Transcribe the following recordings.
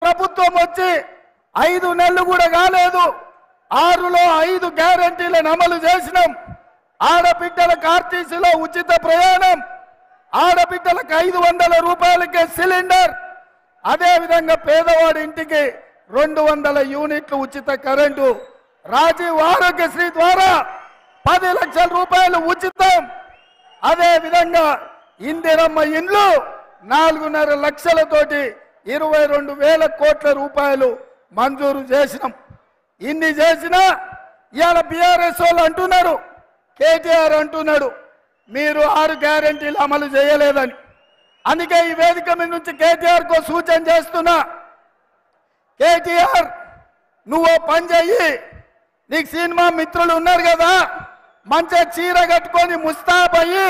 ప్రభుత్వం వచ్చి 5 నెలలు కూడా కాలేదు. 6లో 5 గ్యారెంటీలను అమలు చేసినాం. ఆడబిడ్డలకు ఆర్టీసీలో ఉచిత ప్రయాణం, ఆడబిడ్డలకు 500 రూపాయలకే సిలిండర్, అదేవిధంగా పేదవాడి ఇంటికి 200 యూనిట్లు ఉచిత కరెంటు, రాజీవ్ ఆరోగ్యశ్రీ ద్వారా 10 లక్షల రూపాయలు ఉచితం, అదేవిధంగా ఇందిరమ్మ ఇండ్లు 4.5 లక్షలతోటి 22,000 కోట్ల రూపాయలు మంజూరు చేసినాం. ఇన్ని చేసినా ఇవాళ బీఆర్ఎస్ వాళ్ళు అంటున్నారు, కేటీఆర్ అంటున్నాడు మీరు 6 గ్యారెంటీలు అమలు చేయలేదని. అందుకే ఈ వేదిక మీద నుంచి కేటీఆర్ కో సూచన చేస్తున్నా, కేటీఆర్ నువ్వు పని చెయ్యి, నీకు సినిమా మిత్రులు ఉన్నారు కదా, మంచిగా చీర కట్టుకొని ముస్తాబయ్యి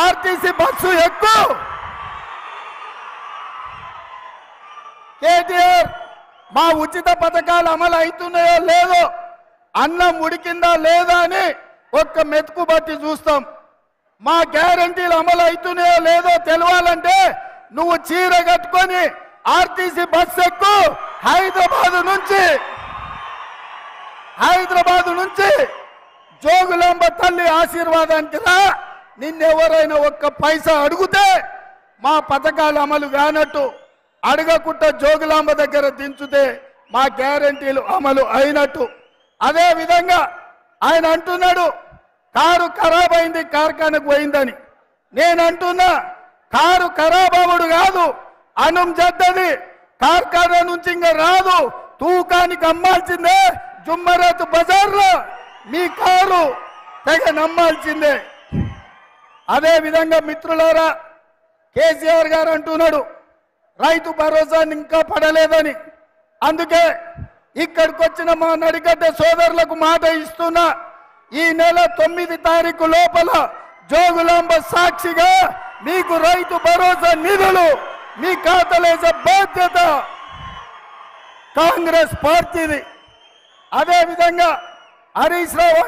ఆర్టీసీ బస్సు ఎక్కు. కేటీఆర్ మా ఉచిత పథకాలు అమలు అవుతున్నాయో లేదో, అన్నం ఉడికిందా లేదా అని ఒక్క మెతుకు బట్టి చూస్తాం. మా గ్యారెంటీలు అమలు అవుతున్నాయో లేదో తెలవాలంటే నువ్వు చీర కట్టుకొని ఆర్టీసీ బస్సు ఎక్కు. హైదరాబాద్ నుంచి జోగులాంబ తల్లి ఆశీర్వాదానికి రా. నిన్నెవరైనా ఒక్క పైసా అడిగితే మా పథకాలు అమలు కానట్టు, అడగకుండా జోగులాంబ దగ్గర దించుతే మా గ్యారెంటీలు అమలు అయినట్టు. అదే విధంగా ఆయన అంటున్నాడు కారు ఖరాబ్ అయింది కార్ఖానకు పోయిందని. నేను అంటున్నా కారు ఖరాబ్ అవ్వడు కాదు, అన్నం చెడ్డది, కార్ఖానా నుంచి ఇంకా రాదు, తూకానికి అమ్మాల్సిందే. జుమ్మరాత్ బజార్లో మీ కారు తెగ నమ్మాల్సిందే. అదే విధంగా మిత్రులారా, కేసీఆర్ గారు అంటున్నాడు రైతు భరోసా ఇంకా పడలేదని. అందుకే ఇక్కడికి వచ్చిన మా నడిగడ్డ సోదరులకు మాట ఇస్తున్నా, ఈ నెల 9 తారీఖు లోపల జోగులాంబ సాక్షిగా మీకు రైతు భరోసా నిధులు మీ ఖాతాలేసే బాధ్యత కాంగ్రెస్ పార్టీది. అదే విధంగా హరీష్ రావు